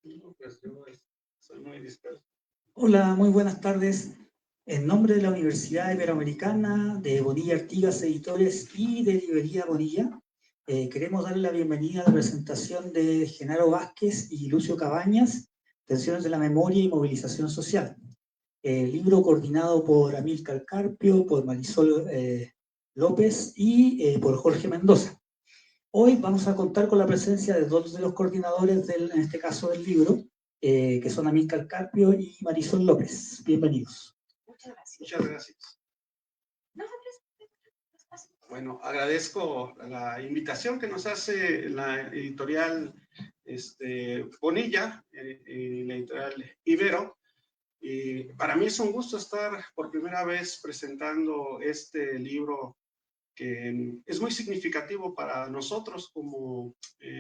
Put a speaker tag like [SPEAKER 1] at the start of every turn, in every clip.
[SPEAKER 1] No, pues yo soy muy disperso.
[SPEAKER 2] Hola, muy buenas tardes. En nombre de la Universidad Iberoamericana, de Bonilla Artigas Editores y de Librería Bonilla, queremos darle la bienvenida a la presentación de Genaro Vázquez y Lucio Cabañas, Tensiones de la Memoria y Movilización Social. Libro coordinado por Amílcar Carpio, por Marisol López y por Jorge Mendoza. Hoy vamos a contar con la presencia de dos de los coordinadores, en este caso del libro, que son Amílcar Carpio y Marisol López. Bienvenidos.
[SPEAKER 1] Muchas gracias. Muchas gracias. Bueno, agradezco la invitación que nos hace la editorial Bonilla, la editorial Ibero. Y para mí es un gusto estar por primera vez presentando este libro que es muy significativo para nosotros como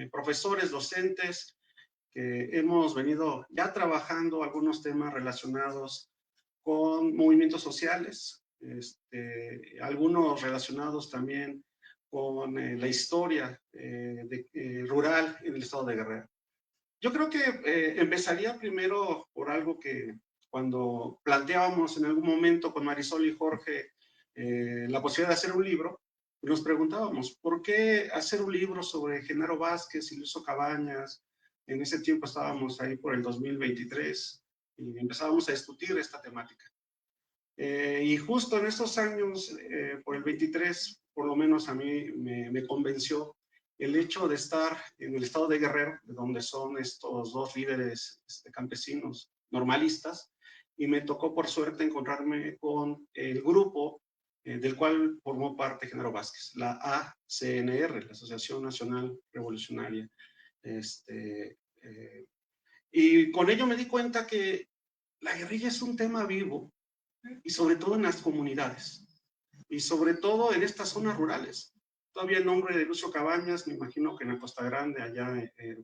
[SPEAKER 1] profesores, docentes, que hemos venido ya trabajando algunos temas relacionados con movimientos sociales, algunos relacionados también con la historia rural en el estado de Guerrero. Yo creo que empezaría primero por algo que cuando planteábamos en algún momento con Marisol y Jorge la posibilidad de hacer un libro, nos preguntábamos, ¿por qué hacer un libro sobre Genaro Vázquez y Lucio Cabañas? En ese tiempo estábamos ahí por el 2023 y empezábamos a discutir esta temática. Y justo en estos años, por el 23, por lo menos a mí me convenció el hecho de estar en el estado de Guerrero, de donde son estos dos líderes campesinos normalistas, y me tocó por suerte encontrarme con el grupo del cual formó parte Genaro Vázquez, la ACNR, la Asociación Nacional Revolucionaria. Y con ello me di cuenta que la guerrilla es un tema vivo, y sobre todo en las comunidades, y sobre todo en estas zonas rurales. Todavía el nombre de Lucio Cabañas, me imagino que en la Costa Grande, allá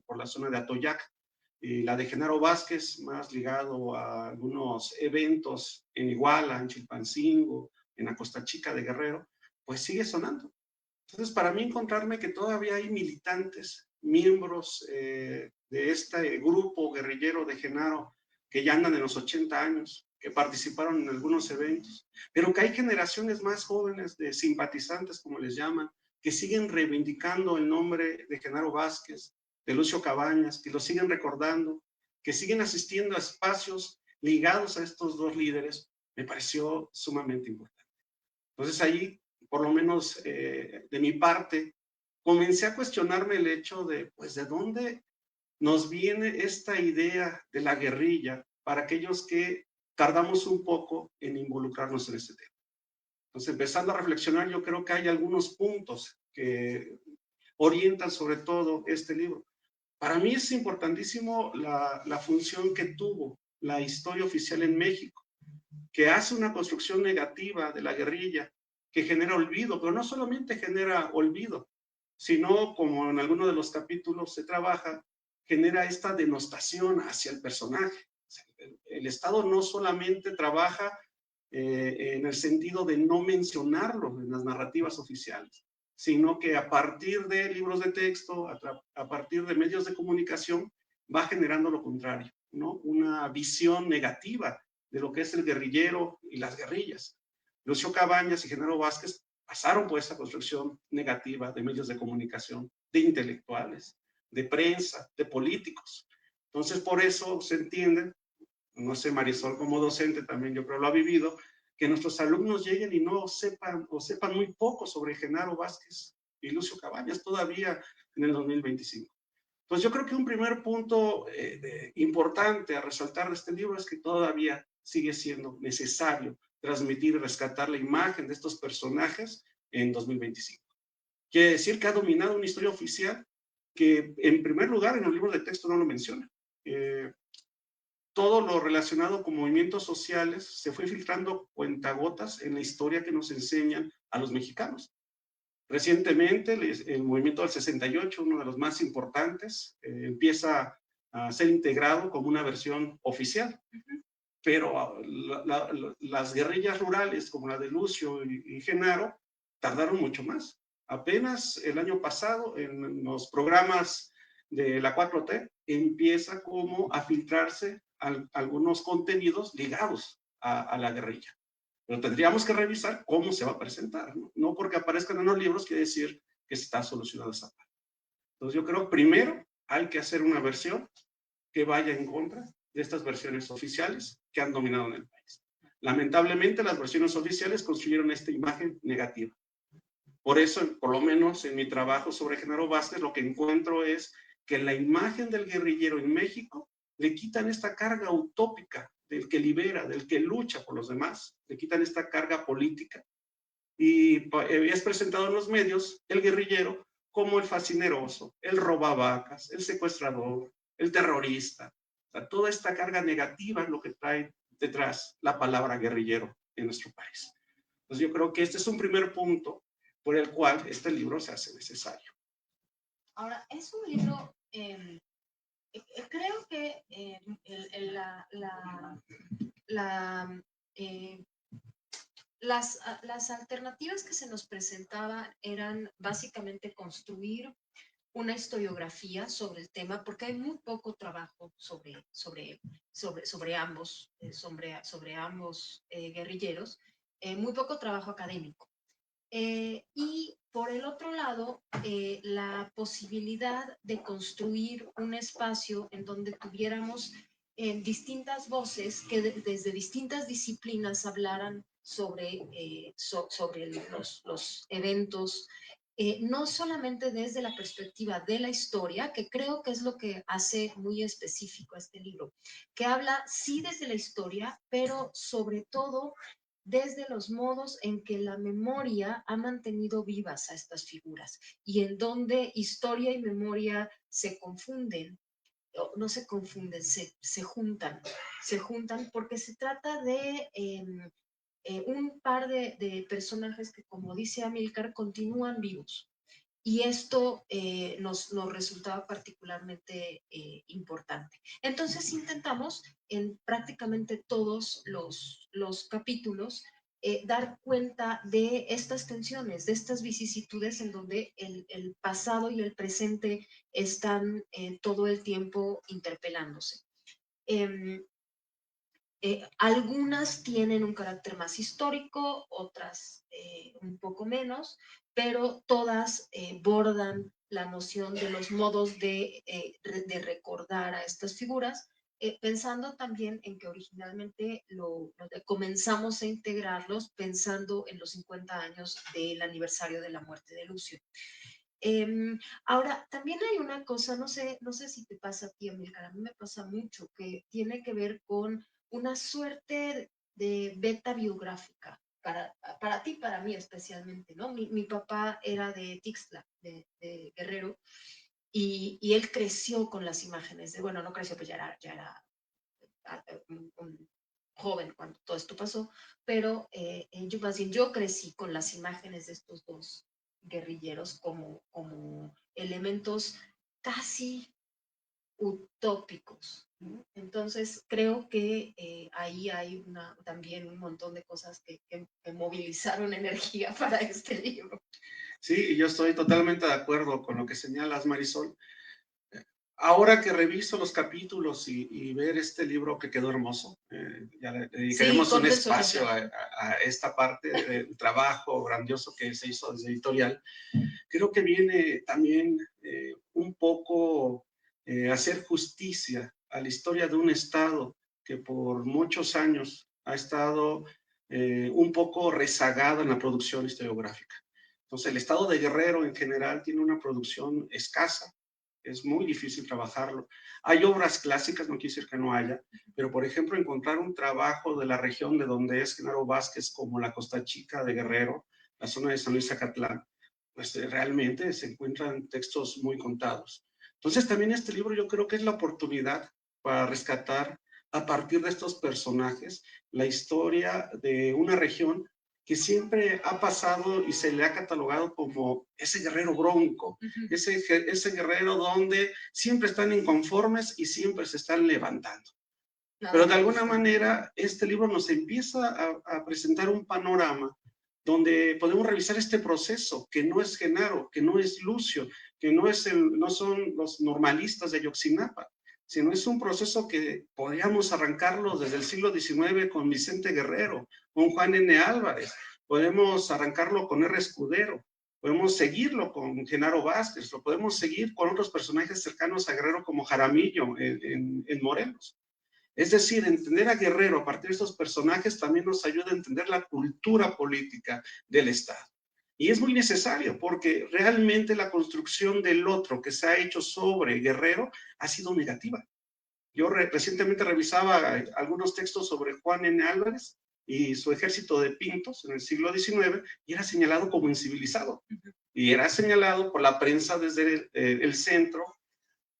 [SPEAKER 1] por la zona de Atoyac, y la de Genaro Vázquez, más ligado a algunos eventos en Iguala, en Chilpancingo, en la Costa Chica de Guerrero, pues sigue sonando. Entonces, para mí encontrarme que todavía hay militantes, miembros de este grupo guerrillero de Genaro, que ya andan en los 80 años, que participaron en algunos eventos, pero que hay generaciones más jóvenes de simpatizantes, como les llaman, que siguen reivindicando el nombre de Genaro Vázquez, de Lucio Cabañas, que lo siguen recordando, que siguen asistiendo a espacios ligados a estos dos líderes, me pareció sumamente importante. Entonces ahí, por lo menos de mi parte, comencé a cuestionarme el hecho de, pues, ¿de dónde nos viene esta idea de la guerrilla para aquellos que tardamos un poco en involucrarnos en este tema? Entonces, empezando a reflexionar, yo creo que hay algunos puntos que orientan sobre todo este libro. Para mí es importantísimo la función que tuvo la historia oficial en México, que hace una construcción negativa de la guerrilla, que genera olvido, pero no solamente genera olvido, sino, como en alguno de los capítulos se trabaja, genera esta denostación hacia el personaje. El Estado no solamente trabaja en el sentido de no mencionarlo en las narrativas oficiales, sino que a partir de libros de texto, a partir de medios de comunicación, va generando lo contrario, ¿no? Una visión negativa de lo que es el guerrillero y las guerrillas. Lucio Cabañas y Genaro Vázquez pasaron por esa construcción negativa de medios de comunicación, de intelectuales, de prensa, de políticos. Entonces, por eso se entiende, no sé, Marisol como docente también yo creo lo ha vivido, que nuestros alumnos lleguen y no sepan o sepan muy poco sobre Genaro Vázquez y Lucio Cabañas todavía en el 2025. Pues yo creo que un primer punto importante a resaltar de este libro es que todavía sigue siendo necesario transmitir y rescatar la imagen de estos personajes en 2025. Quiere decir que ha dominado una historia oficial que, en primer lugar, en los libros de texto no lo menciona. Todo lo relacionado con movimientos sociales se fue filtrando cuentagotas en la historia que nos enseñan a los mexicanos. Recientemente, el movimiento del 68, uno de los más importantes, empieza a ser integrado como una versión oficial. Pero las guerrillas rurales, como la de Lucio y Genaro, tardaron mucho más. Apenas el año pasado, en los programas de la 4T, empieza como a filtrarse algunos contenidos ligados a la guerrilla. Pero tendríamos que revisar cómo se va a presentar, ¿no? No porque aparezcan en los libros quiere decir que está solucionada esa parte. Entonces yo creo que primero hay que hacer una versión que vaya en contra de estas versiones oficiales que han dominado en el país. Lamentablemente las versiones oficiales construyeron esta imagen negativa. Por eso, por lo menos en mi trabajo sobre Genaro Vázquez, lo que encuentro es que la imagen del guerrillero en México le quitan esta carga utópica del que libera, del que lucha por los demás, le quitan esta carga política. Y es presentado en los medios el guerrillero como el fascineroso, el robavacas, el secuestrador, el terrorista. O sea, toda esta carga negativa es lo que trae detrás la palabra guerrillero en nuestro país. Entonces yo creo que este es un primer punto por el cual este libro se hace necesario.
[SPEAKER 3] Ahora, es un libro, creo que las alternativas que se nos presentaban eran básicamente construir una historiografía sobre el tema, porque hay muy poco trabajo sobre ambos guerrilleros, muy poco trabajo académico. Y por el otro lado, la posibilidad de construir un espacio en donde tuviéramos distintas voces que desde distintas disciplinas hablaran sobre los eventos, no solamente desde la perspectiva de la historia, que creo que es lo que hace muy específico este libro, que habla sí desde la historia, pero sobre todo desde los modos en que la memoria ha mantenido vivas a estas figuras y en donde historia y memoria se confunden, no se confunden, se juntan porque se trata de un par de personajes que, como dice Amílcar, continúan vivos. Y esto nos resultaba particularmente importante. Entonces intentamos en prácticamente todos los capítulos dar cuenta de estas tensiones, de estas vicisitudes en donde el pasado y el presente están todo el tiempo interpelándose. Algunas tienen un carácter más histórico, otras un poco menos, pero todas bordan la noción de los modos de recordar a estas figuras, pensando también en que originalmente comenzamos a integrarlos pensando en los 50 años del aniversario de la muerte de Lucio. Ahora, también hay una cosa, no sé si te pasa a ti, Amílcar, a mí me pasa mucho, que tiene que ver con una suerte de beta biográfica, para ti, para mí especialmente, ¿no? Mi papá era de Tixla, de Guerrero, y él creció con las imágenes bueno, no creció, pues ya era un joven cuando todo esto pasó, pero yo crecí con las imágenes de estos dos guerrilleros como elementos casi utópicos, ¿no? Entonces creo que ahí hay también un montón de cosas que movilizaron energía para este libro.
[SPEAKER 1] Sí, yo estoy totalmente de acuerdo con lo que señalas, Marisol. Ahora que reviso los capítulos y ver este libro que quedó hermoso, ya le dedicaremos un espacio a esta parte del trabajo grandioso que se hizo desde editorial. Creo que viene también un poco hacer justicia a la historia de un estado que por muchos años ha estado un poco rezagado en la producción historiográfica. Entonces, el estado de Guerrero en general tiene una producción escasa. Es muy difícil trabajarlo. Hay obras clásicas, no quiere decir que no haya, pero por ejemplo, encontrar un trabajo de la región de donde es Genaro Vázquez, como la Costa Chica de Guerrero, la zona de San Luis Zacatlán, pues realmente se encuentran textos muy contados. Entonces también este libro yo creo que es la oportunidad para rescatar a partir de estos personajes la historia de una región que siempre ha pasado y se le ha catalogado como ese guerrero bronco, ese guerrero donde siempre están inconformes y siempre se están levantando. Pero de alguna manera este libro nos empieza a presentar un panorama donde podemos revisar este proceso, que no es Genaro, que no es Lucio, que no son los normalistas de Ayotzinapa, sino es un proceso que podríamos arrancarlo desde el siglo XIX con Vicente Guerrero, con Juan N. Álvarez, podemos arrancarlo con R. Escudero, podemos seguirlo con Genaro Vázquez, lo podemos seguir con otros personajes cercanos a Guerrero como Jaramillo en Morelos. Es decir, entender a Guerrero a partir de estos personajes también nos ayuda a entender la cultura política del Estado. Y es muy necesario porque realmente la construcción del otro que se ha hecho sobre Guerrero ha sido negativa. Yo recientemente revisaba algunos textos sobre Juan N. Álvarez y su ejército de pintos en el siglo XIX y era señalado como incivilizado. Y era señalado por la prensa desde el centro,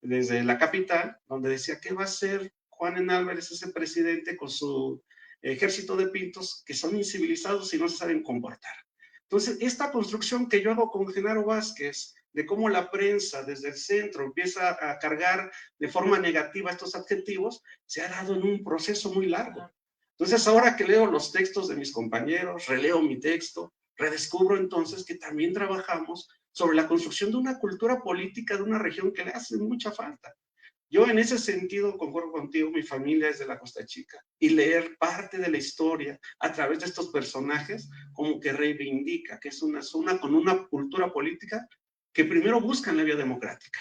[SPEAKER 1] desde la capital, donde decía, ¿qué va a hacer Juan N. Álvarez, ese presidente, con su ejército de pintos que son incivilizados y no se saben comportar? Entonces, esta construcción que yo hago con Genaro Vázquez, de cómo la prensa desde el centro empieza a cargar de forma negativa estos adjetivos, se ha dado en un proceso muy largo. Entonces, ahora que leo los textos de mis compañeros, releo mi texto, redescubro entonces que también trabajamos sobre la construcción de una cultura política de una región que le hace mucha falta. Yo en ese sentido concuerdo contigo, mi familia es de la Costa Chica, y leer parte de la historia a través de estos personajes como que reivindica que es una zona con una cultura política que primero buscan la vía democrática.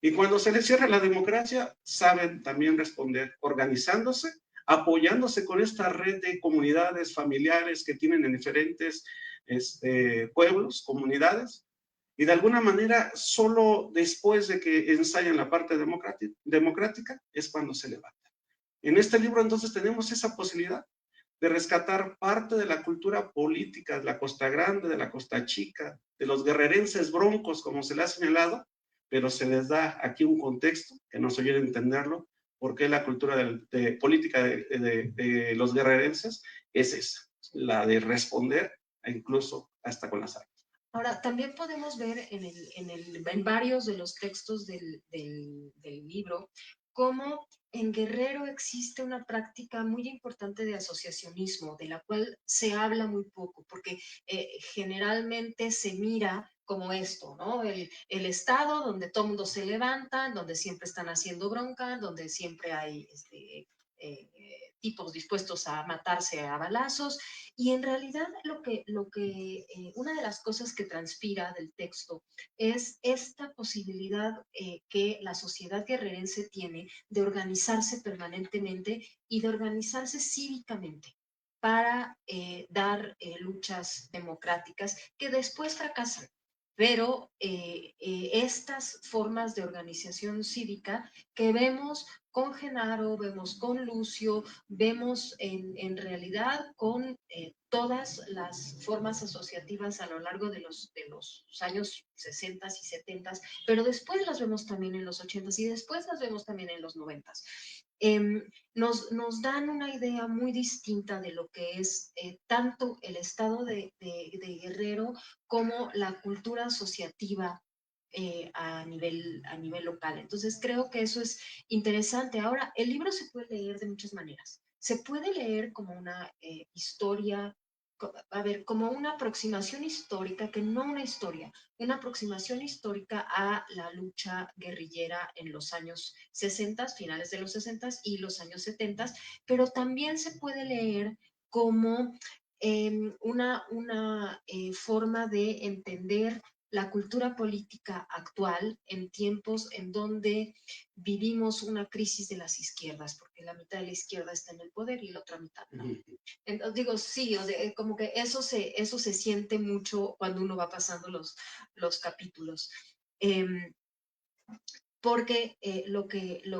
[SPEAKER 1] Y cuando se les cierra la democracia, saben también responder organizándose, apoyándose con esta red de comunidades familiares que tienen en diferentes pueblos, comunidades, y de alguna manera solo después de que ensayan la parte democrática es cuando se levanta. En este libro entonces tenemos esa posibilidad de rescatar parte de la cultura política de la Costa Grande, de la Costa Chica, de los guerrerenses broncos, como se le ha señalado, pero se les da aquí un contexto que nos ayude a entenderlo, porque la cultura política de los guerrerenses es esa, la de responder, incluso hasta con las armas.
[SPEAKER 3] Ahora, también podemos ver en varios de los textos del libro cómo en Guerrero existe una práctica muy importante de asociacionismo, de la cual se habla muy poco, porque generalmente se mira como esto, ¿no? El estado donde todo el mundo se levanta, donde siempre están haciendo bronca, donde siempre hay tipos dispuestos a matarse a balazos, y en realidad una de las cosas que transpira del texto es esta posibilidad que la sociedad guerrerense tiene de organizarse permanentemente y de organizarse cívicamente para dar luchas democráticas que después fracasan. Pero estas formas de organización cívica que vemos con Genaro, vemos con Lucio, vemos en realidad con todas las formas asociativas a lo largo de los años 60 y 70, pero después las vemos también en los 80 y después las vemos también en los 90. Nos dan una idea muy distinta de lo que es tanto el estado de Guerrero como la cultura asociativa a nivel local. Entonces creo que eso es interesante. Ahora, el libro se puede leer de muchas maneras. Se puede leer como una historia, como una aproximación histórica, que no una historia, una aproximación histórica a la lucha guerrillera en los años 60, finales de los 60 y los años 70, pero también se puede leer como una forma de entender la cultura política actual en tiempos en donde vivimos una crisis de las izquierdas, porque la mitad de la izquierda está en el poder y la otra mitad no. Entonces, digo, sí, o sea, como que eso se siente mucho cuando uno va pasando los capítulos. Porque lo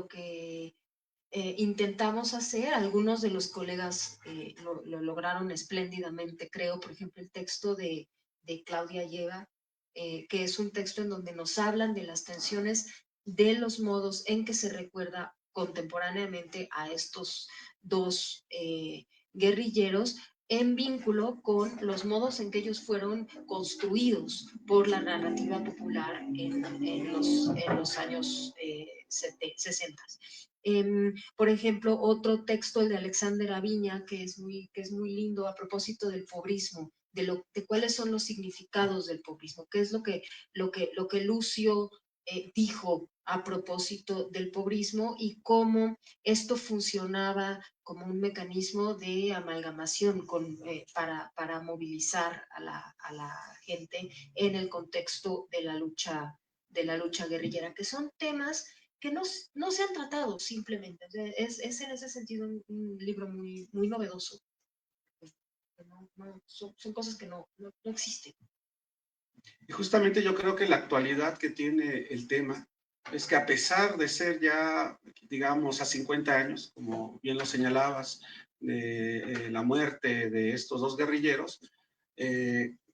[SPEAKER 3] que intentamos hacer, algunos de los colegas lo lograron espléndidamente, creo, por ejemplo, el texto de Claudia Lleva, que es un texto en donde nos hablan de las tensiones, de los modos en que se recuerda contemporáneamente a estos dos guerrilleros en vínculo con los modos en que ellos fueron construidos por la narrativa popular en los años 60. Por ejemplo, otro texto, el de Alexander Aviña, que es muy lindo a propósito del pobrismo, de cuáles son los significados del pobrismo, qué es lo que Lucio dijo a propósito del pobrismo y cómo esto funcionaba como un mecanismo de amalgamación para movilizar a la gente en el contexto de la lucha guerrillera, que son temas que no se han tratado simplemente. Es en ese sentido un libro muy novedoso. Son cosas que no existen.
[SPEAKER 1] Y justamente yo creo que la actualidad que tiene el tema es que a pesar de ser ya, digamos, a 50 años, como bien lo señalabas, de la muerte de estos dos guerrilleros,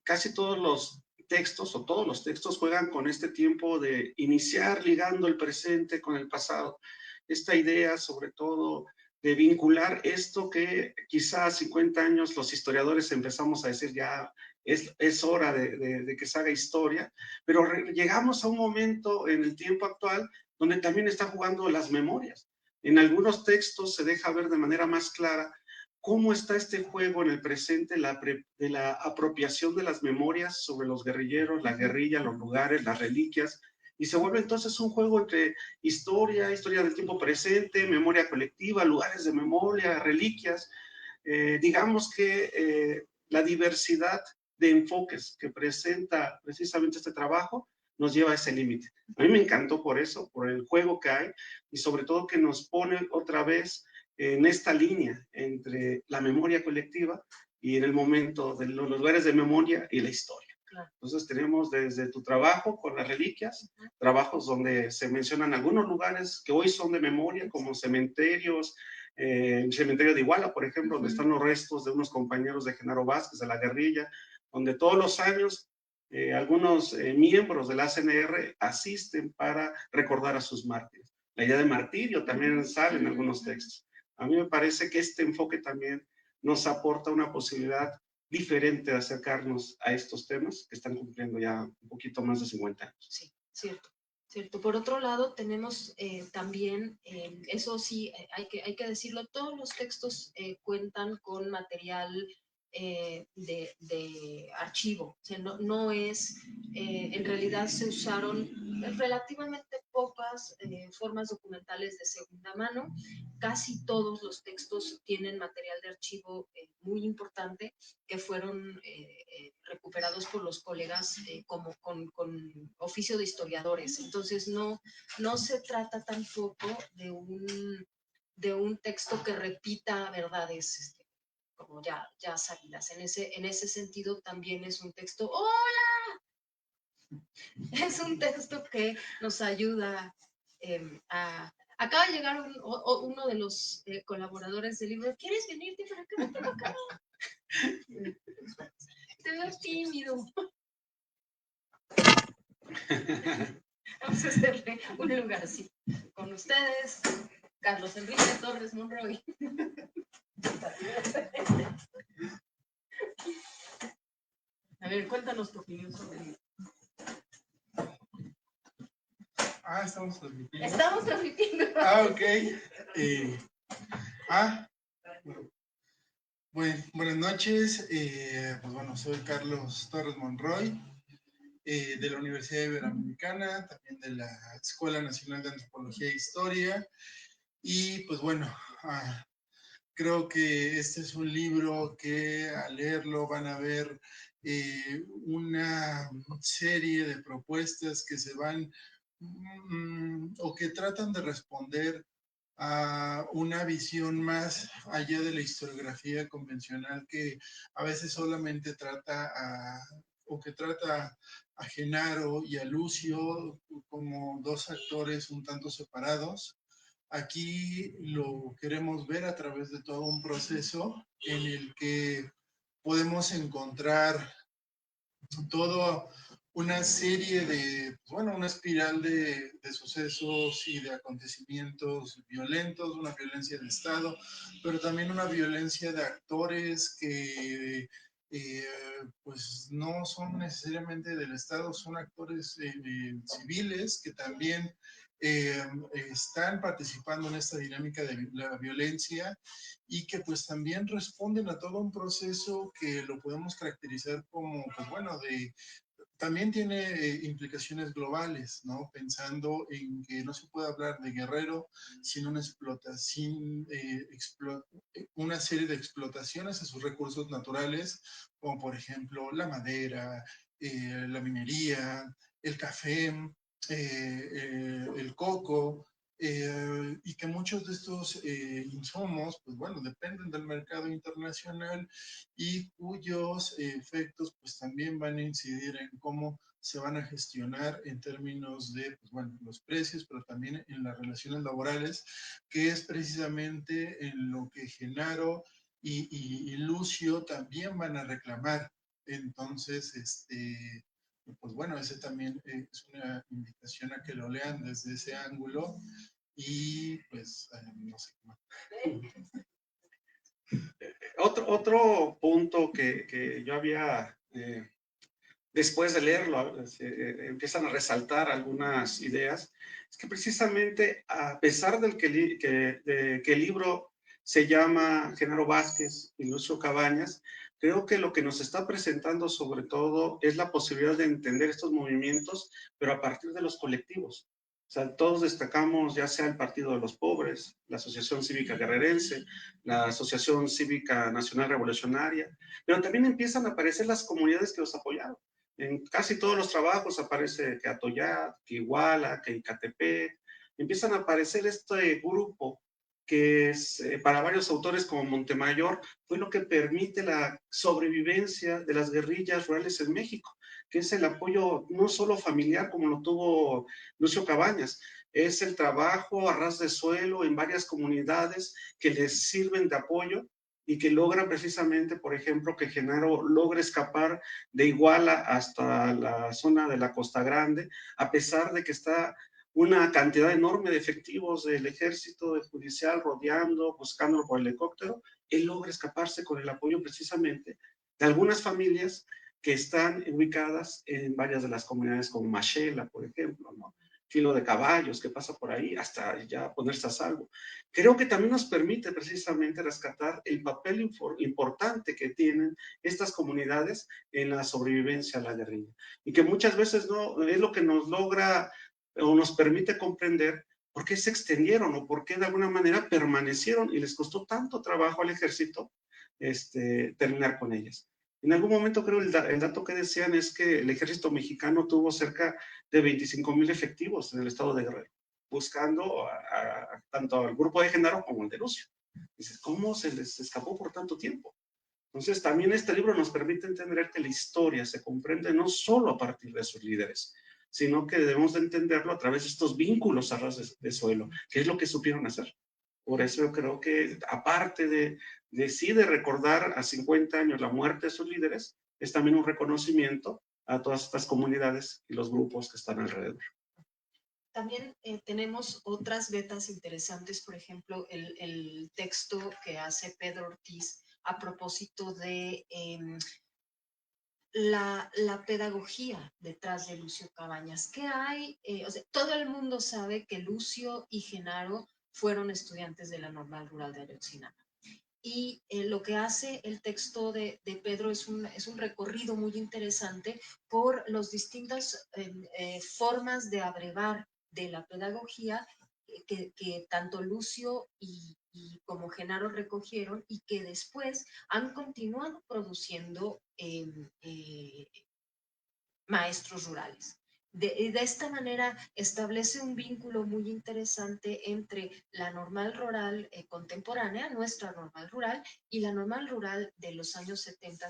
[SPEAKER 1] casi todos los textos o todos los textos juegan con este tiempo de iniciar ligando el presente con el pasado. Esta idea, sobre todo, de vincular esto que quizás a 50 años los historiadores empezamos a decir ya es hora de que se haga historia, pero llegamos a un momento en el tiempo actual donde también está jugando las memorias. En algunos textos se deja ver de manera más clara cómo está este juego en el presente de la apropiación de las memorias sobre los guerrilleros, la guerrilla, los lugares, las reliquias, y se vuelve entonces un juego entre historia del tiempo presente, memoria colectiva, lugares de memoria, reliquias. Digamos que la diversidad de enfoques que presenta precisamente este trabajo nos lleva a ese límite. A mí me encantó por eso, por el juego que hay y sobre todo que nos pone otra vez en esta línea entre la memoria colectiva y en el momento de los lugares de memoria y la historia. Entonces tenemos desde tu trabajo con las reliquias, trabajos donde se mencionan algunos lugares que hoy son de memoria, como cementerios, el cementerio de Iguala, por ejemplo, donde están los restos de unos compañeros de Genaro Vázquez, de la guerrilla, donde todos los años algunos miembros de la CNR asisten para recordar a sus mártires. La idea de martirio también sale en algunos textos. A mí me parece que este enfoque también nos aporta una posibilidad diferente de acercarnos a estos temas que están cumpliendo ya un poquito más de 50 años.
[SPEAKER 3] Sí, cierto. Cierto. Por otro lado, tenemos también, eso sí, hay que decirlo, todos los textos cuentan con material de archivo. O sea, no es, en realidad se usaron relativamente pocas formas documentales de segunda mano. Casi todos los textos tienen material de archivo muy importante que fueron recuperados por los colegas como con oficio de historiadores. Entonces no se trata tampoco de un texto que repita verdades como ya sabidas. En ese sentido también es un texto, ¡hola! Es un texto que nos ayuda a... Acaba de llegar uno de los colaboradores del libro. ¿Quieres venirte para acá? Ven para acá. Te veo tímido. Vamos a hacerle un lugar así. Con ustedes, Carlos Enrique Torres Monroy. A ver, cuéntanos tu opinión sobre el libro.
[SPEAKER 4] Estamos transmitiendo.
[SPEAKER 3] Estamos transmitiendo.
[SPEAKER 4] Ok. Buenas noches. Pues bueno, soy Carlos Torres Monroy, de la Universidad Iberoamericana, también de la Escuela Nacional de Antropología e Historia. Y pues bueno, creo que este es un libro que al leerlo van a ver una serie de propuestas que se van o que tratan de responder a una visión más allá de la historiografía convencional que a veces solamente trata a Genaro y a Lucio como dos actores un tanto separados. Aquí lo queremos ver a través de todo un proceso en el que podemos encontrar toda una serie de, bueno, una espiral de sucesos y de acontecimientos violentos, una violencia de Estado, pero también una violencia de actores que pues no son necesariamente del Estado, son actores civiles que también están participando en esta dinámica de la violencia y que pues también responden a todo un proceso que lo podemos caracterizar como, pues bueno, también tiene implicaciones globales, ¿no? Pensando en que no se puede hablar de Guerrero sin una serie de explotaciones a sus recursos naturales, como por ejemplo la madera, la minería, el café, el coco, y que muchos de estos insumos, pues bueno, dependen del mercado internacional y cuyos efectos pues también van a incidir en cómo se van a gestionar en términos de, pues bueno, los precios, pero también en las relaciones laborales, que es precisamente en lo que Genaro y Lucio también van a reclamar. Entonces, pues bueno, ese también es una invitación a que lo lean desde ese ángulo y pues no sé qué más.
[SPEAKER 1] Otro punto que yo había, después de leerlo, empiezan a resaltar algunas ideas, es que precisamente a pesar de que el libro se llama Genaro Vázquez y Lucio Cabañas, creo que lo que nos está presentando sobre todo es la posibilidad de entender estos movimientos, pero a partir de los colectivos. O sea, todos destacamos ya sea el Partido de los Pobres, la Asociación Cívica Guerrerense, la Asociación Cívica Nacional Revolucionaria, pero también empiezan a aparecer las comunidades que los apoyaron. En casi todos los trabajos aparece que Atoyat, que Iguala, que Icatepec. Empiezan a aparecer este grupo que es, para varios autores como Montemayor, fue lo que permite la sobrevivencia de las guerrillas rurales en México, que es el apoyo no solo familiar como lo tuvo Lucio Cabañas, es el trabajo a ras de suelo en varias comunidades que les sirven de apoyo y que logran precisamente, por ejemplo, que Genaro logre escapar de Iguala hasta la zona de la Costa Grande, a pesar de que está una cantidad enorme de efectivos del ejército, del judicial, rodeando, buscándolo por el helicóptero, él logra escaparse con el apoyo precisamente de algunas familias que están ubicadas en varias de las comunidades como Machela, por ejemplo, ¿no? Filo de Caballos, que pasa por ahí, hasta ya ponerse a salvo. Creo que también nos permite precisamente rescatar el papel importante que tienen estas comunidades en la sobrevivencia a la guerrilla. Y que muchas veces no es lo que nos logra o nos permite comprender por qué se extendieron o por qué de alguna manera permanecieron y les costó tanto trabajo al ejército terminar con ellas. En algún momento creo el dato que decían es que el ejército mexicano tuvo cerca de 25,000 efectivos en el estado de Guerrero, buscando tanto al grupo de Genaro como el de Lucio. Dices, ¿cómo se les escapó por tanto tiempo? Entonces, también este libro nos permite entender que la historia se comprende no solo a partir de sus líderes, sino que debemos de entenderlo a través de estos vínculos a ras de suelo, que es lo que supieron hacer. Por eso yo creo que, aparte de recordar a 50 años la muerte de sus líderes, es también un reconocimiento a todas estas comunidades y los grupos que están alrededor.
[SPEAKER 3] También tenemos otras vetas interesantes, por ejemplo, el texto que hace Pedro Ortiz a propósito de la pedagogía detrás de Lucio Cabañas. ¿Qué hay? O sea, todo el mundo sabe que Lucio y Genaro fueron estudiantes de la Normal Rural de Ayotzinapa. Y lo que hace el texto de Pedro es un recorrido muy interesante por las distintas formas de abrevar de la pedagogía que tanto Lucio y como Genaro recogieron y que después han continuado produciendo maestros rurales. De esta manera establece un vínculo muy interesante entre la normal rural contemporánea, nuestra normal rural, y la normal rural de los años 70,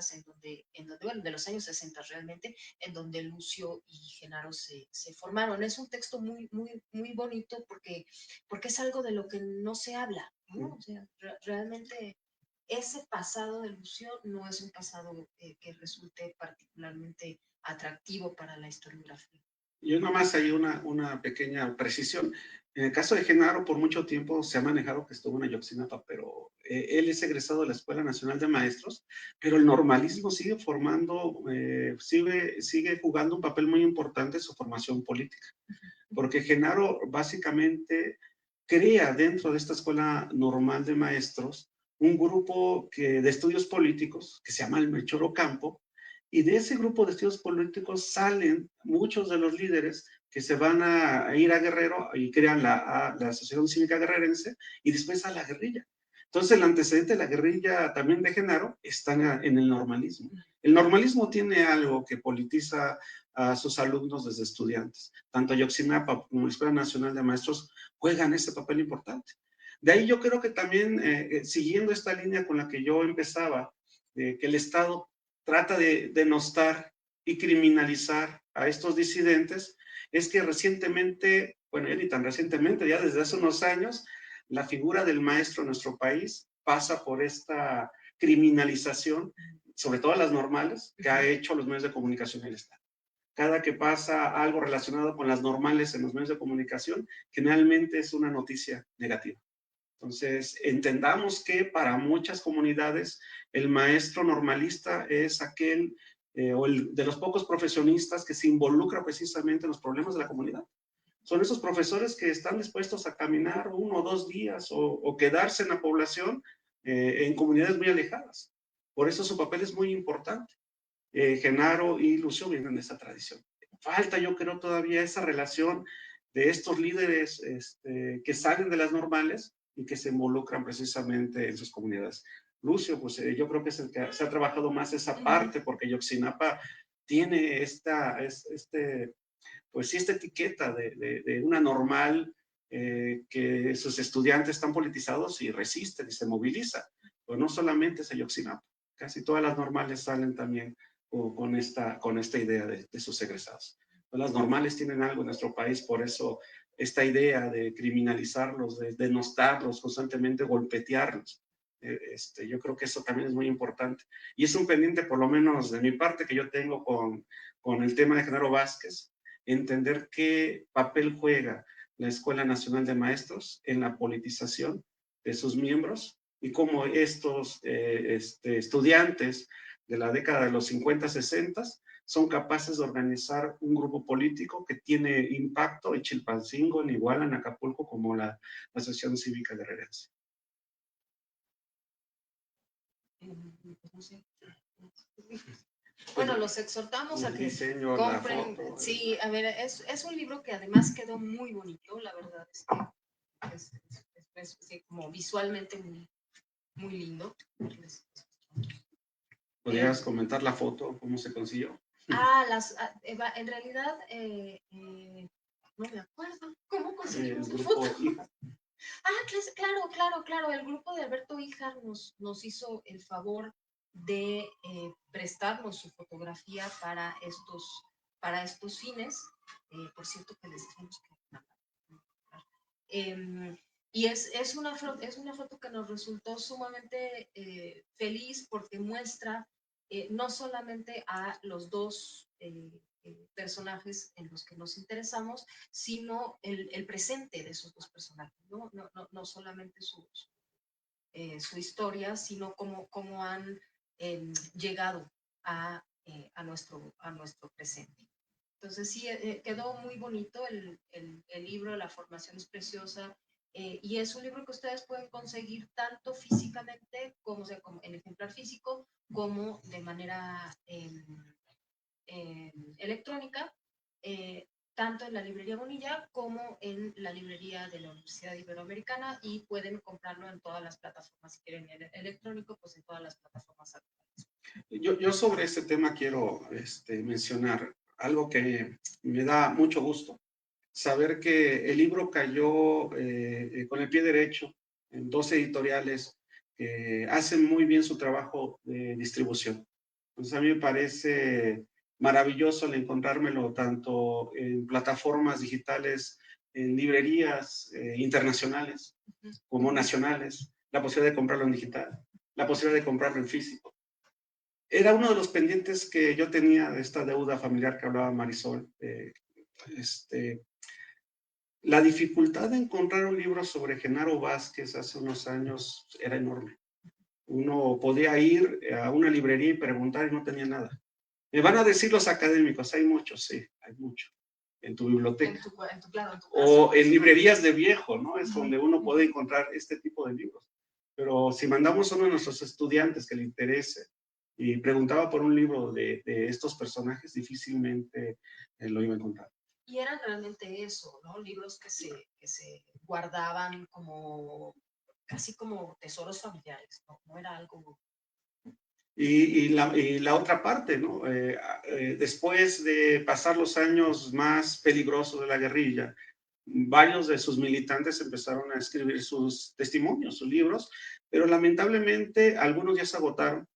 [SPEAKER 3] bueno, de los años 60 realmente, en donde Lucio y Genaro se formaron. Es un texto muy, muy, muy bonito porque es algo de lo que no se habla, ¿no? O sea, realmente ese pasado de Lucio no es un pasado que resulte particularmente atractivo para la historiografía.
[SPEAKER 1] Yo nomás hay una pequeña precisión. En el caso de Genaro, por mucho tiempo se ha manejado que estuvo en Ayotzinapa, pero él es egresado de la Escuela Nacional de Maestros, pero el normalismo sigue formando, sigue jugando un papel muy importante en su formación política, porque Genaro básicamente crea dentro de esta Escuela Normal de Maestros un grupo de estudios políticos que se llama el Melchor Ocampo, y de ese grupo de estudios políticos salen muchos de los líderes que se van a ir a Guerrero y crean la Asociación Cívica Guerrerense y después a la guerrilla. Entonces el antecedente de la guerrilla también de Genaro está en el normalismo. El normalismo tiene algo que politiza a sus alumnos desde estudiantes. Tanto Ayotzinapa como la Escuela Nacional de Maestros juegan ese papel importante. De ahí yo creo que también, siguiendo esta línea con la que yo empezaba, que el Estado trata de denostar y criminalizar a estos disidentes, es que recientemente, bueno, ya ni tan recientemente, ya desde hace unos años, la figura del maestro en nuestro país pasa por esta criminalización, sobre todo las normales, que ha hecho los medios de comunicación del Estado. Cada que pasa algo relacionado con las normales en los medios de comunicación, generalmente es una noticia negativa. Entonces, entendamos que para muchas comunidades el maestro normalista es aquel o el de los pocos profesionistas que se involucra precisamente en los problemas de la comunidad. Son esos profesores que están dispuestos a caminar 1 o 2 días o quedarse en la población en comunidades muy alejadas. Por eso su papel es muy importante. Genaro y Lucio vienen de esa tradición. Falta, yo creo, todavía esa relación de estos líderes que salen de las normales y que se involucran precisamente en sus comunidades. Lucio, pues yo creo que es el que se ha trabajado más esa parte, porque Ayotzinapa tiene esta etiqueta de una normal que sus estudiantes están politizados y resisten y se movilizan. Pero no solamente es Ayotzinapa, casi todas las normales salen también con esta idea de sus egresados. Las normales tienen algo en nuestro país, por eso esta idea de criminalizarlos, de denostarlos, constantemente golpetearlos. Yo creo que eso también es muy importante. Y es un pendiente, por lo menos de mi parte, que yo tengo con el tema de Genaro Vázquez, entender qué papel juega la Escuela Nacional de Maestros en la politización de sus miembros y cómo estos estudiantes de la década de los 50, 60 son capaces de organizar un grupo político que tiene impacto en Chilpancingo, en Iguala, en Acapulco, como la Asociación Cívica Guerrerense.
[SPEAKER 3] Bueno, los exhortamos a que
[SPEAKER 1] diseño,
[SPEAKER 3] compren.
[SPEAKER 1] foto,
[SPEAKER 3] sí, a ver, es un libro que además quedó muy bonito, la verdad es que sí, como visualmente muy, muy lindo.
[SPEAKER 1] ¿Podrías comentar la foto, cómo se consiguió?
[SPEAKER 3] Eva, en realidad, no me acuerdo cómo conseguimos la
[SPEAKER 1] grupo
[SPEAKER 3] foto.
[SPEAKER 1] Híjar.
[SPEAKER 3] Claro, el grupo de Alberto Híjar nos hizo el favor de prestarnos su fotografía para estos fines. Por cierto, que les dijimos que... y es una foto que nos resultó sumamente feliz porque muestra no solamente a los dos personajes en los que nos interesamos, sino el presente de esos dos personajes, no solamente su historia, sino cómo han llegado a nuestro presente. Entonces sí, quedó muy bonito el libro, la formación es preciosa, y es un libro que ustedes pueden conseguir tanto físicamente, como en ejemplar físico, como de manera electrónica, tanto en la librería Bonilla como en la librería de la Universidad Iberoamericana, y pueden comprarlo en todas las plataformas. Si quieren electrónico, pues en todas las plataformas actuales.
[SPEAKER 1] Yo sobre este tema quiero mencionar algo que me da mucho gusto. Saber que el libro cayó con el pie derecho en 2 editoriales que hacen muy bien su trabajo de distribución. Entonces a mí me parece maravilloso el encontrármelo tanto en plataformas digitales, en librerías internacionales como nacionales, la posibilidad de comprarlo en digital, la posibilidad de comprarlo en físico. Era uno de los pendientes que yo tenía de esta deuda familiar que hablaba Marisol, La dificultad de encontrar un libro sobre Genaro Vázquez hace unos años era enorme. Uno podía ir a una librería y preguntar y no tenía nada. Me van a decir los académicos, hay muchos, sí, hay mucho en tu biblioteca.
[SPEAKER 3] Claro, en tu
[SPEAKER 1] O en librerías de viejo, ¿no? Es donde uno puede encontrar este tipo de libros. Pero si mandamos a uno de nuestros estudiantes que le interese y preguntaba por un libro de estos personajes, difícilmente lo iba a encontrar.
[SPEAKER 3] Y eran realmente eso, ¿no? Libros que se guardaban como, casi como tesoros familiares, ¿no? No era algo...
[SPEAKER 1] Y la otra parte, ¿no? Después de pasar los años más peligrosos de la guerrilla, varios de sus militantes empezaron a escribir sus testimonios, sus libros, pero lamentablemente algunos ya se agotaron,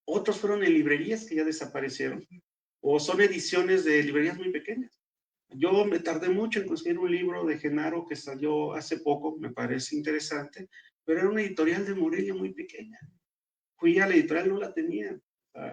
[SPEAKER 1] otros fueron en librerías que ya desaparecieron, o son ediciones de librerías muy pequeñas. Yo me tardé mucho en conseguir un libro de Genaro que salió hace poco, me parece interesante, pero era una editorial de Morelia muy pequeña. Fui a la editorial, no la tenía.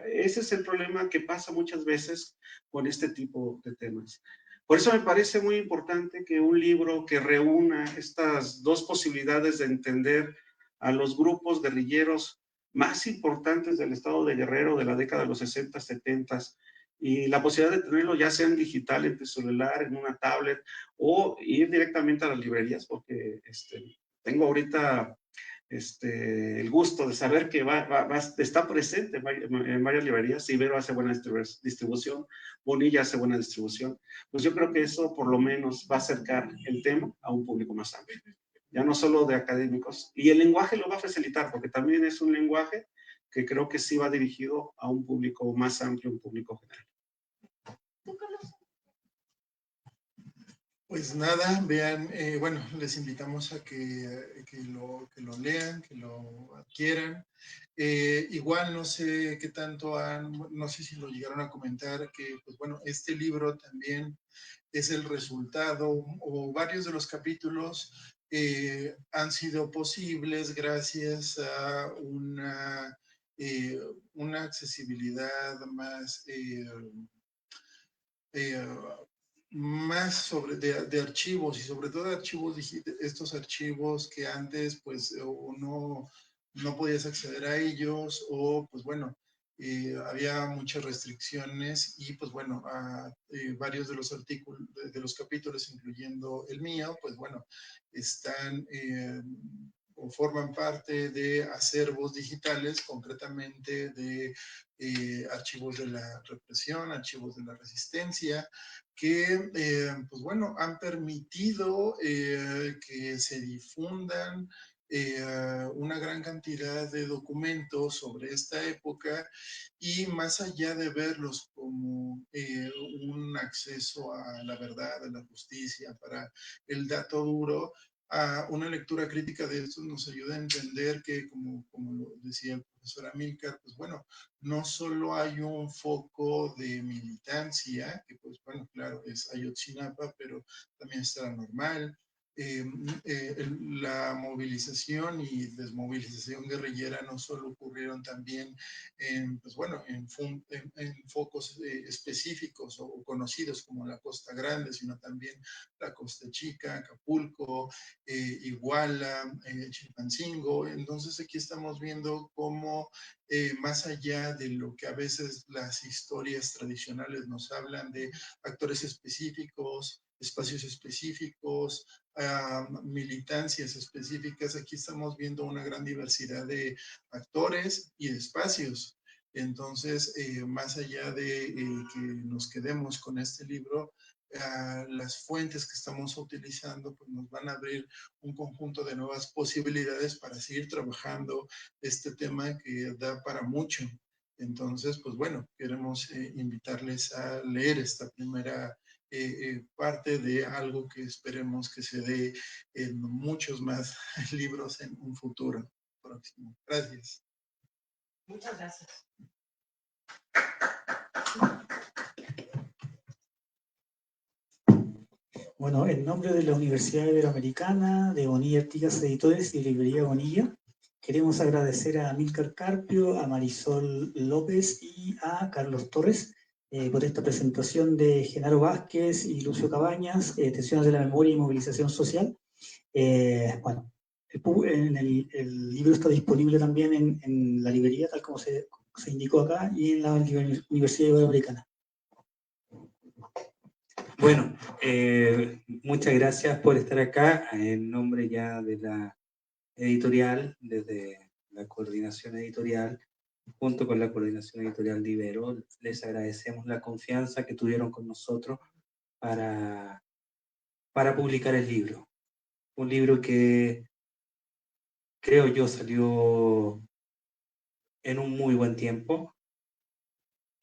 [SPEAKER 1] Ese es el problema que pasa muchas veces con este tipo de temas. Por eso me parece muy importante que un libro que reúna estas dos posibilidades de entender a los grupos guerrilleros más importantes del estado de Guerrero de la década de los 60, 70 y la posibilidad de tenerlo ya sea en digital, en tu celular, en una tablet o ir directamente a las librerías, porque tengo ahorita el gusto de saber que está presente en varias librerías. Ibero hace buena distribución, Bonilla hace buena distribución. Pues yo creo que eso por lo menos va a acercar el tema a un público más amplio, ya no solo de académicos. Y el lenguaje lo va a facilitar, porque también es un lenguaje que creo que sí va dirigido a un público más amplio, un público general.
[SPEAKER 4] Pues nada, vean, bueno, les invitamos a que lo lean, que lo adquieran. Igual no sé qué tanto no sé si lo llegaron a comentar, que pues bueno, este libro también es el resultado, o varios de los capítulos han sido posibles gracias a una accesibilidad más... más de archivos y sobre todo archivos, estos archivos que antes pues o no podías acceder a ellos o pues bueno, había muchas restricciones y pues bueno, varios de los artículos, de los capítulos, incluyendo el mío, pues bueno, están o forman parte de acervos digitales, concretamente de archivos de la represión, archivos de la resistencia, que, pues bueno, han permitido que se difundan una gran cantidad de documentos sobre esta época y más allá de verlos como un acceso a la verdad, a la justicia, para el dato duro, a una lectura crítica de esto nos ayuda a entender que, como lo decía el profesor Amílcar, pues bueno, no solo hay un foco de militancia, que pues bueno, claro, es Ayotzinapa, pero también está la normal. La movilización y desmovilización guerrillera no solo ocurrieron también en, pues bueno, en focos específicos o conocidos como la Costa Grande, sino también la Costa Chica, Acapulco, Iguala, Chilpancingo. Entonces aquí estamos viendo cómo más allá de lo que a veces las historias tradicionales nos hablan de actores específicos, espacios específicos, militancias específicas, aquí estamos viendo una gran diversidad de actores y de espacios. Entonces, más allá de que nos quedemos con este libro, las fuentes que estamos utilizando pues nos van a abrir un conjunto de nuevas posibilidades para seguir trabajando este tema que da para mucho. Entonces, pues bueno, queremos invitarles a leer esta primera parte de algo que esperemos que se dé en muchos más libros en un futuro próximo. Gracias.
[SPEAKER 3] Muchas gracias.
[SPEAKER 2] Bueno, en nombre de la Universidad Iberoamericana, de Bonilla Artigas Editores y Librería Bonilla, queremos agradecer a Amílcar Carpio, a Marisol López y a Carlos Torres por esta presentación de Genaro Vázquez y Lucio Cabañas, Tensiones de la Memoria y Movilización Social. Bueno, el libro está disponible también en la librería, tal como se indicó acá, y en la Universidad Iberoamericana.
[SPEAKER 5] Bueno, muchas gracias por estar acá en nombre ya de la editorial, desde la coordinación editorial, junto con la coordinación editorial de Ibero. Les agradecemos la confianza que tuvieron con nosotros para publicar el libro. Un libro que creo yo salió en un muy buen tiempo.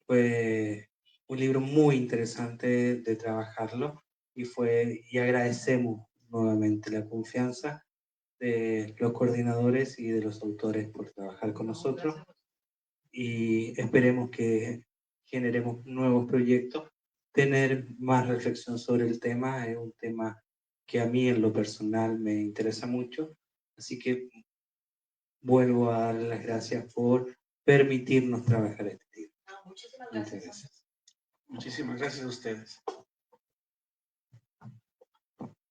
[SPEAKER 5] Fue un libro muy interesante de trabajarlo y agradecemos nuevamente la confianza de los coordinadores y de los autores por trabajar con nosotros, y esperemos que generemos nuevos proyectos, tener más reflexión sobre el tema. Es un tema que a mí en lo personal me interesa mucho, así que vuelvo a dar las gracias por permitirnos trabajar este libro.
[SPEAKER 3] Muchísimas
[SPEAKER 5] Muchas
[SPEAKER 3] gracias.
[SPEAKER 5] gracias.
[SPEAKER 1] Muchísimas gracias a ustedes.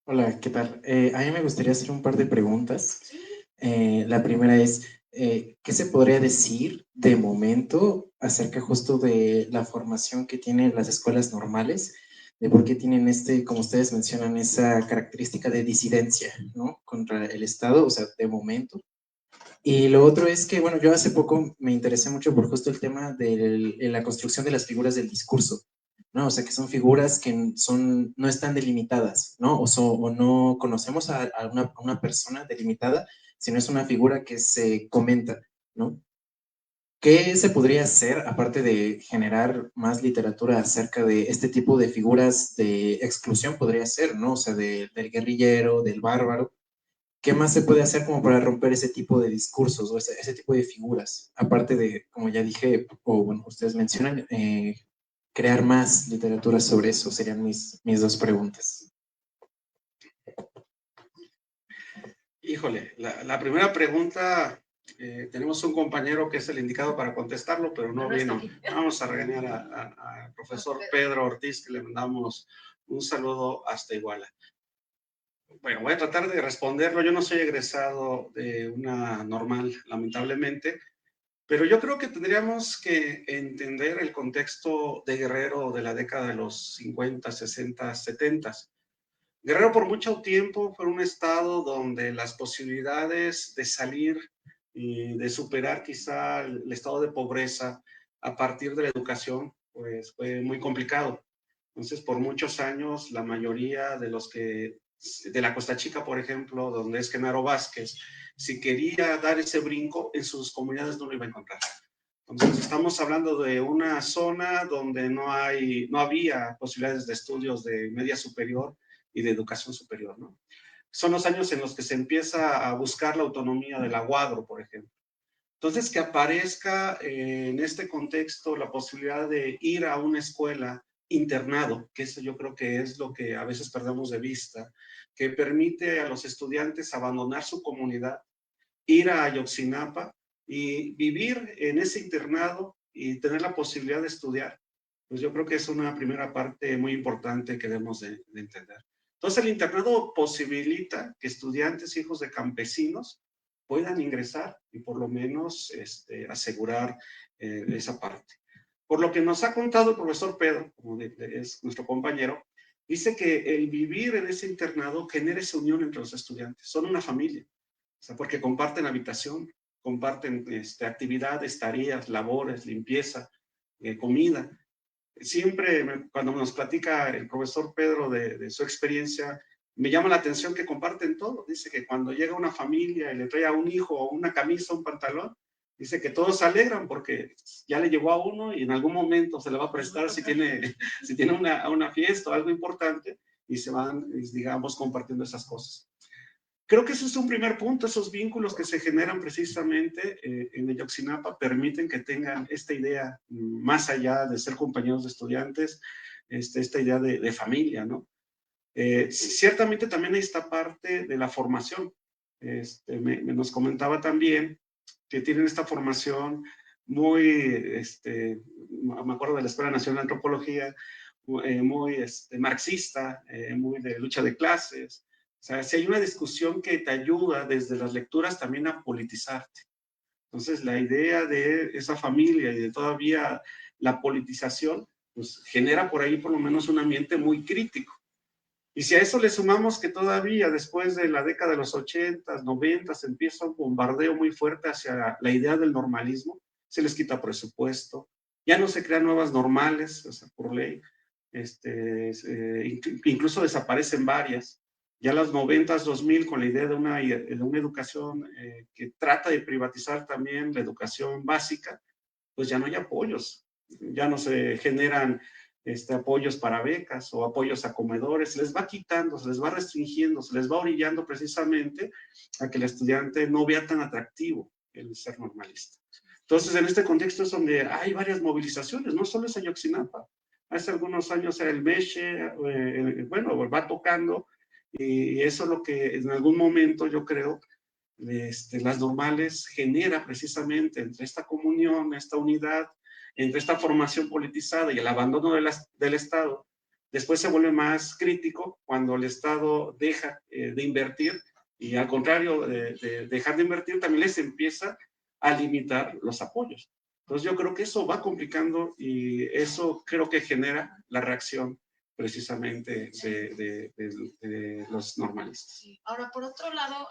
[SPEAKER 6] Hola, ¿qué tal? A mí me gustaría hacer un par de preguntas. La primera es, ¿qué se podría decir de momento acerca justo de la formación que tienen las escuelas normales? De por qué tienen como ustedes mencionan, esa característica de disidencia, ¿no? Contra el Estado, o sea, de momento. Y lo otro es que, bueno, yo hace poco me interesé mucho por justo el tema de la construcción de las figuras del discurso, ¿no? O sea, que son figuras que no están delimitadas, ¿no? O no conocemos a una persona delimitada, sino es una figura que se comenta, ¿no? ¿Qué se podría hacer, aparte de generar más literatura acerca de este tipo de figuras de exclusión, podría ser, ¿no? O sea, del guerrillero, del bárbaro. ¿Qué más se puede hacer como para romper ese tipo de discursos o ese tipo de figuras? Aparte de, como ya dije, o bueno, ustedes mencionan, crear más literatura sobre eso, serían mis dos preguntas.
[SPEAKER 1] Híjole, la primera pregunta, tenemos un compañero que es el indicado para contestarlo, pero no vino. Vamos a regañar al profesor Pedro Ortiz, que le mandamos un saludo hasta Iguala. Bueno, voy a tratar de responderlo. Yo no soy egresado de una normal, lamentablemente, pero yo creo que tendríamos que entender el contexto de Guerrero de la década de los 50, 60, 70. Guerrero por mucho tiempo fue un estado donde las posibilidades de salir y de superar quizá el estado de pobreza a partir de la educación, pues fue muy complicado. Entonces, por muchos años, la mayoría de los que, de la Costa Chica, por ejemplo, donde es Genaro Vázquez, si quería dar ese brinco, en sus comunidades no lo iba a encontrar. Entonces, estamos hablando de una zona donde no había posibilidades de estudios de media superior y de educación superior, ¿no? Son los años en los que se empieza a buscar la autonomía del aguadro, por ejemplo. Entonces, que aparezca en este contexto la posibilidad de ir a una escuela internado, que eso yo creo que es lo que a veces perdemos de vista, que permite a los estudiantes abandonar su comunidad, ir a Ayotzinapa y vivir en ese internado y tener la posibilidad de estudiar, pues yo creo que es una primera parte muy importante que debemos de entender. Entonces, el internado posibilita que estudiantes, hijos de campesinos, puedan ingresar y por lo menos asegurar esa parte. Por lo que nos ha contado el profesor Pedro, como es nuestro compañero, dice que el vivir en ese internado genera esa unión entre los estudiantes, son una familia, o sea, porque comparten habitación, comparten actividades, tareas, labores, limpieza, comida. Siempre cuando nos platica el profesor Pedro de su experiencia, me llama la atención que comparten todo. Dice que cuando llega una familia y le trae a un hijo una camisa, un pantalón, dice que todos se alegran porque ya le llegó a uno y en algún momento se le va a prestar si tiene una fiesta o algo importante, y se van, digamos, compartiendo esas cosas. Creo que ese es un primer punto. Esos vínculos que se generan precisamente en Ayotzinapa permiten que tengan esta idea, más allá de ser compañeros de estudiantes, esta idea de familia, ¿no? Ciertamente también hay esta parte de la formación. Nos comentaba también que tienen esta formación muy, me acuerdo de la Escuela Nacional de Antropología, muy marxista, muy de lucha de clases. O sea, si hay una discusión que te ayuda desde las lecturas también a politizarte. Entonces, la idea de esa familia y de todavía la politización, pues genera por ahí por lo menos un ambiente muy crítico. Y si a eso le sumamos que todavía después de la década de los 80s, 90s, empieza un bombardeo muy fuerte hacia la idea del normalismo, se les quita presupuesto, ya no se crean nuevas normales, o sea, por ley, incluso desaparecen varias. Ya las 90s, 2000, con la idea de una educación que trata de privatizar también la educación básica, pues ya no hay apoyos, ya no se generan apoyos para becas o apoyos a comedores, se les va quitando, se les va restringiendo, se les va orillando precisamente a que el estudiante no vea tan atractivo el ser normalista. Entonces, en este contexto es donde hay varias movilizaciones, no solo es Ayotzinapa. Hace algunos años era el Meche, bueno, va tocando, y eso es lo que en algún momento yo creo las normales genera precisamente entre esta comunión, esta unidad, entre esta formación politizada y el abandono del Estado. Después se vuelve más crítico cuando el Estado deja de invertir y al contrario de dejar de invertir también les empieza a limitar los apoyos. Entonces yo creo que eso va complicando y eso creo que genera la reacción precisamente de los normalistas.
[SPEAKER 3] Sí. Ahora, por otro lado,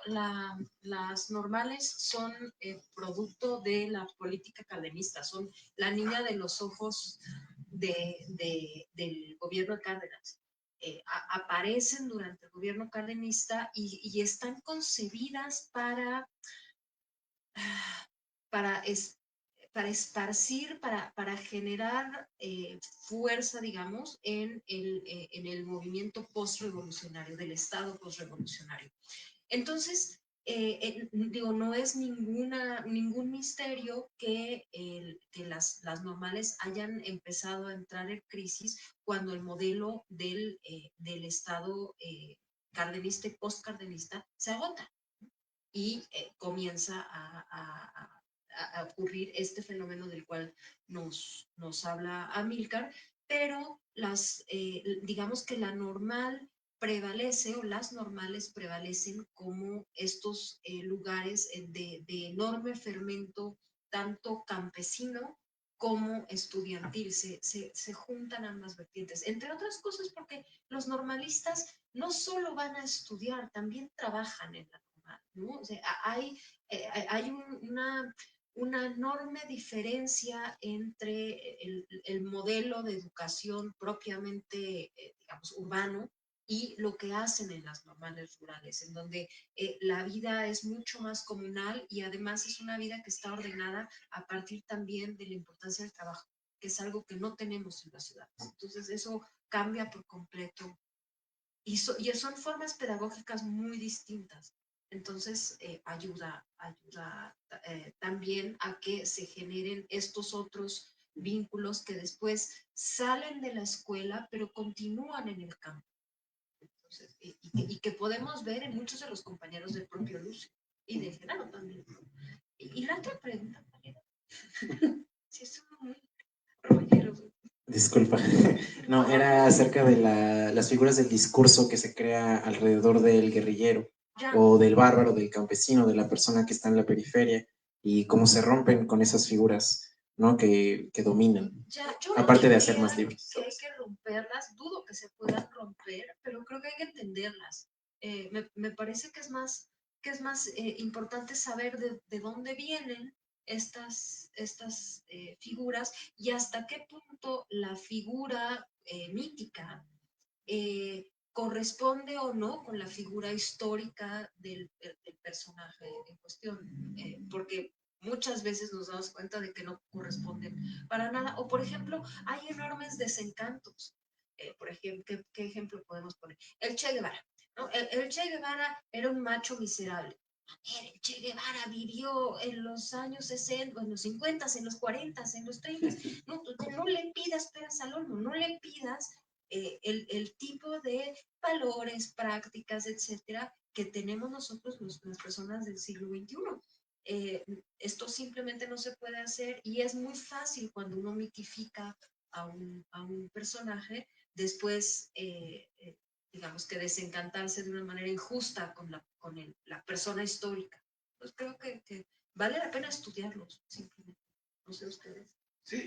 [SPEAKER 3] las normales son producto de la política cardenista, son la niña de los ojos del gobierno de Cárdenas. Aparecen durante el gobierno cardenista y están concebidas para esparcir, para generar fuerza, digamos, en el movimiento postrevolucionario, del Estado postrevolucionario. Entonces, digo, no es ningún misterio que las normales hayan empezado a entrar en crisis cuando el modelo del Estado cardenista y postcardenista se agota y comienza a ocurrir este fenómeno del cual nos habla Amílcar, pero digamos que la normal prevalece o las normales prevalecen como estos lugares de enorme fermento, tanto campesino como estudiantil. Se juntan ambas vertientes, entre otras cosas porque los normalistas no solo van a estudiar, también trabajan en la normal, ¿no? O sea, hay una enorme diferencia entre el modelo de educación propiamente, digamos, urbano y lo que hacen en las normales rurales, en donde la vida es mucho más comunal y además es una vida que está ordenada a partir también de la importancia del trabajo, que es algo que no tenemos en las ciudades. Entonces eso cambia por completo y son formas pedagógicas muy distintas. Entonces, ayuda también a que se generen estos otros vínculos que después salen de la escuela, pero continúan en el campo. Entonces, y que podemos ver en muchos de los compañeros del propio Lucio y de Genaro también. Y la otra pregunta, si es muy rollero.
[SPEAKER 6] Disculpa, no, era acerca de las figuras del discurso que se crea alrededor del guerrillero o del bárbaro, del campesino, de la persona que está en la periferia y cómo se rompen con esas figuras, ¿no? que dominan, aparte de hacer más libres.
[SPEAKER 3] Que hay que romperlas, dudo que se puedan romper, pero creo que hay que entenderlas. Me parece que es más importante saber de dónde vienen estas figuras y hasta qué punto la figura mítica corresponde o no con la figura histórica del personaje en cuestión, porque muchas veces nos damos cuenta de que no corresponden para nada, o por ejemplo, hay enormes desencantos. Por ejemplo, ¿qué ejemplo podemos poner? El Che Guevara, ¿no? El Che Guevara era un macho miserable. El Che Guevara vivió en los años 60, en los 50, en los 40, en los 30. No le pidas peras al olmo, no le pidas el tipo de valores, prácticas, etcétera, que tenemos nosotros las personas del siglo XXI. esto simplemente no se puede hacer y es muy fácil cuando uno mitifica a un personaje, después, digamos que desencantarse de una manera injusta con la persona histórica. Pues creo que vale la pena estudiarlos, simplemente. No sé ustedes.
[SPEAKER 1] Sí,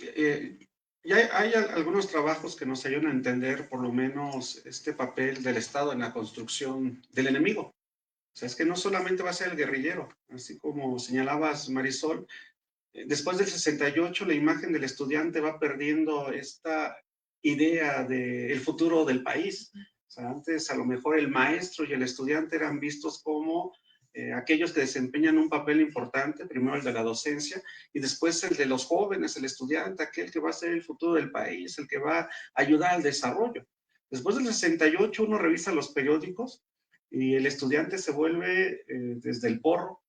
[SPEAKER 1] ya hay algunos trabajos que nos ayudan a entender por lo menos este papel del Estado en la construcción del enemigo. O sea, es que no solamente va a ser el guerrillero, así como señalabas, Marisol, después del 68 la imagen del estudiante va perdiendo esta idea del futuro del país. O sea, antes a lo mejor el maestro y el estudiante eran vistos como aquellos que desempeñan un papel importante, primero el de la docencia y después el de los jóvenes, el estudiante, aquel que va a ser el futuro del país, el que va a ayudar al desarrollo. Después del 68 uno revisa los periódicos y el estudiante se vuelve desde el porro,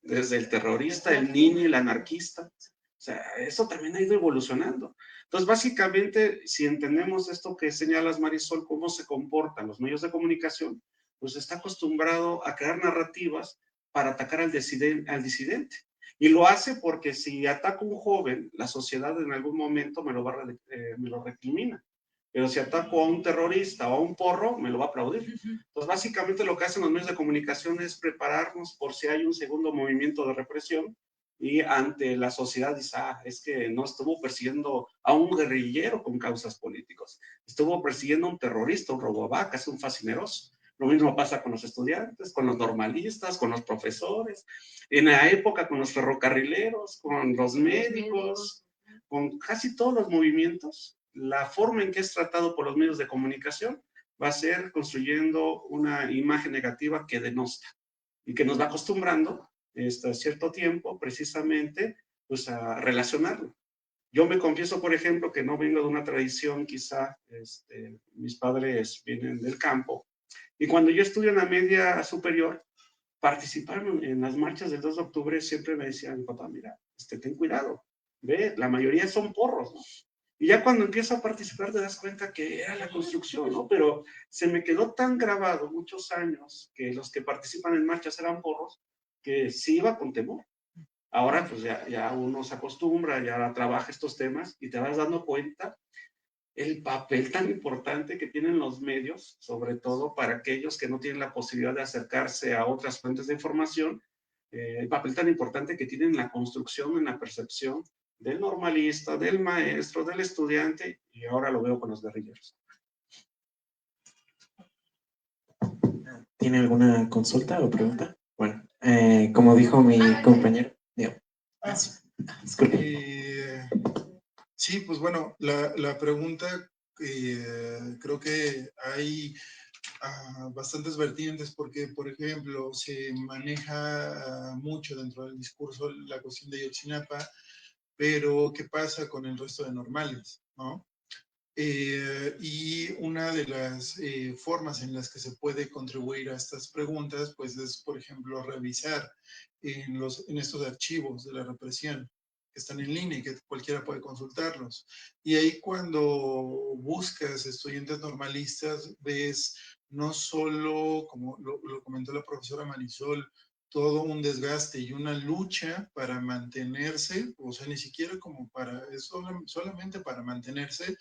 [SPEAKER 1] desde el terrorista, el niño, el anarquista. O sea, eso también ha ido evolucionando. Entonces, básicamente, si entendemos esto que señalas, Marisol, cómo se comportan los medios de comunicación, pues está acostumbrado a crear narrativas para atacar al disidente. Y lo hace porque si ataco a un joven, la sociedad en algún momento me lo recrimina. Pero si ataco a un terrorista o a un porro, me lo va a aplaudir. Entonces, básicamente lo que hacen los medios de comunicación es prepararnos por si hay un segundo movimiento de represión y ante la sociedad dice, es que no estuvo persiguiendo a un guerrillero con causas políticas, estuvo persiguiendo a un terrorista, un robovacas, un fascineroso. Lo mismo pasa con los estudiantes, con los normalistas, con los profesores, en la época con los ferrocarrileros, con los médicos, con casi todos los movimientos. La forma en que es tratado por los medios de comunicación va a ser construyendo una imagen negativa que denosta y que nos va acostumbrando cierto tiempo precisamente pues a relacionarlo. Yo me confieso, por ejemplo, que no vengo de una tradición, quizá mis padres vienen del campo, y cuando yo estudio en la media superior, participaron en las marchas del 2 de octubre, siempre me decían, mi papá, mira, ten cuidado, ve, la mayoría son porros, ¿no? Y ya cuando empiezo a participar te das cuenta que era la construcción, ¿no? Pero se me quedó tan grabado muchos años que los que participan en marchas eran porros, que sí iba con temor. Ahora pues ya uno se acostumbra, ya trabaja estos temas y te vas dando cuenta el papel tan importante que tienen los medios, sobre todo para aquellos que no tienen la posibilidad de acercarse a otras fuentes de información, el papel tan importante que tienen en la construcción, en la percepción del normalista, del maestro, del estudiante, y ahora lo veo con los guerrilleros.
[SPEAKER 6] ¿Tiene alguna consulta o pregunta? Bueno, como dijo mi compañero, disculpe.
[SPEAKER 4] Sí, pues bueno, la pregunta, creo que hay bastantes vertientes porque, por ejemplo, se maneja mucho dentro del discurso la cuestión de Ayotzinapa, pero ¿qué pasa con el resto de normales, no? Y una de las formas en las que se puede contribuir a estas preguntas, pues es, por ejemplo, revisar en estos archivos de la represión que están en línea y que cualquiera puede consultarlos. Y ahí cuando buscas estudiantes normalistas, ves no solo, como lo comentó la profesora Marisol, todo un desgaste y una lucha para mantenerse, o sea, ni siquiera como para, es solamente para mantenerse,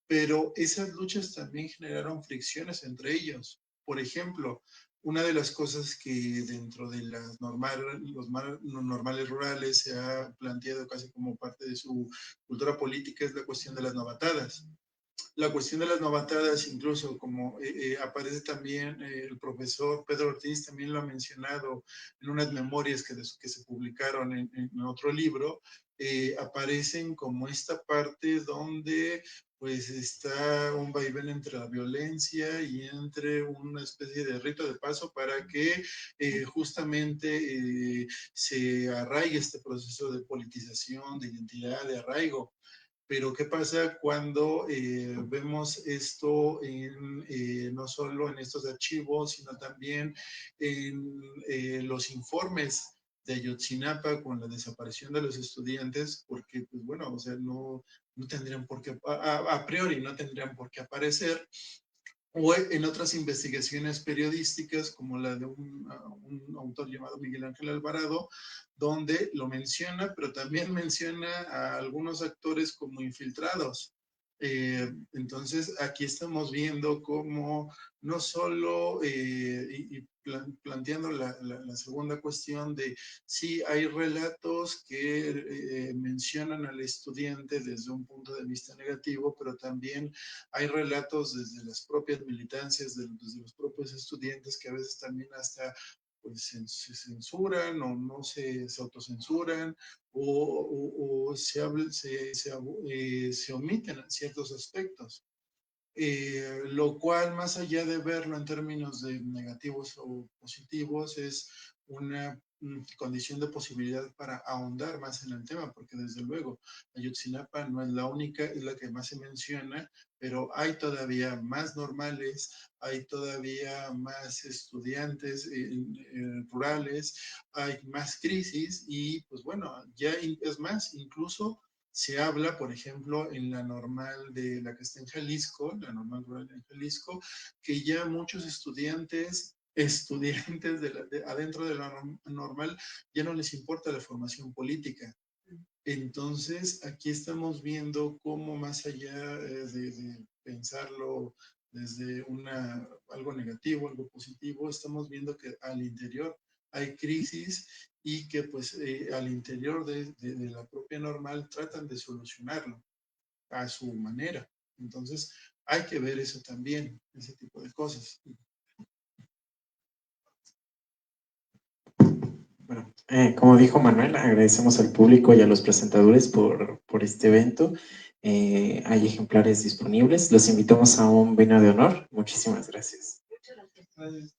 [SPEAKER 4] pero esas luchas también generaron fricciones entre ellos. Por ejemplo, una de las cosas que dentro de los normales rurales se ha planteado casi como parte de su cultura política es la cuestión de las novatadas. La cuestión de las novatadas, incluso como aparece también el profesor Pedro Ortiz, también lo ha mencionado en unas memorias que se publicaron en otro libro, aparecen como esta parte donde pues está un vaivén entre la violencia y entre una especie de rito de paso para que justamente se arraigue este proceso de politización, de identidad, de arraigo. Pero ¿qué pasa cuando vemos esto no solo en estos archivos, sino también en los informes de Ayotzinapa con la desaparición de los estudiantes? Porque, pues bueno, o sea, no tendrían por qué, a priori no tendrían por qué aparecer, o en otras investigaciones periodísticas, como la de un autor llamado Miguel Ángel Alvarado, donde lo menciona, pero también menciona a algunos actores como infiltrados. Entonces, aquí estamos viendo cómo no solo, planteando la segunda cuestión de si hay relatos que mencionan al estudiante desde un punto de vista negativo, pero también hay relatos desde las propias militancias, desde los propios estudiantes, que a veces también hasta pues, se censuran o no se autocensuran o se omiten ciertos aspectos. Lo cual, más allá de verlo en términos de negativos o positivos, es una condición de posibilidad para ahondar más en el tema, porque desde luego Ayotzinapa no es la única, es la que más se menciona, pero hay todavía más normales, hay todavía más estudiantes rurales, hay más crisis y pues bueno, ya es más, incluso se habla, por ejemplo, en la normal de la que está en Jalisco, la normal rural en Jalisco, que ya muchos estudiantes adentro de la normal ya no les importa la formación política. Entonces, aquí estamos viendo cómo más allá de pensarlo desde algo negativo, algo positivo, estamos viendo que al interior hay crisis y que pues al interior de la propia normal tratan de solucionarlo a su manera. Entonces, hay que ver eso también, ese tipo de cosas.
[SPEAKER 6] Bueno, como dijo Manuel, agradecemos al público y a los presentadores por este evento. Hay ejemplares disponibles. Los invitamos a un vino de honor. Muchísimas gracias.
[SPEAKER 3] Muchas gracias.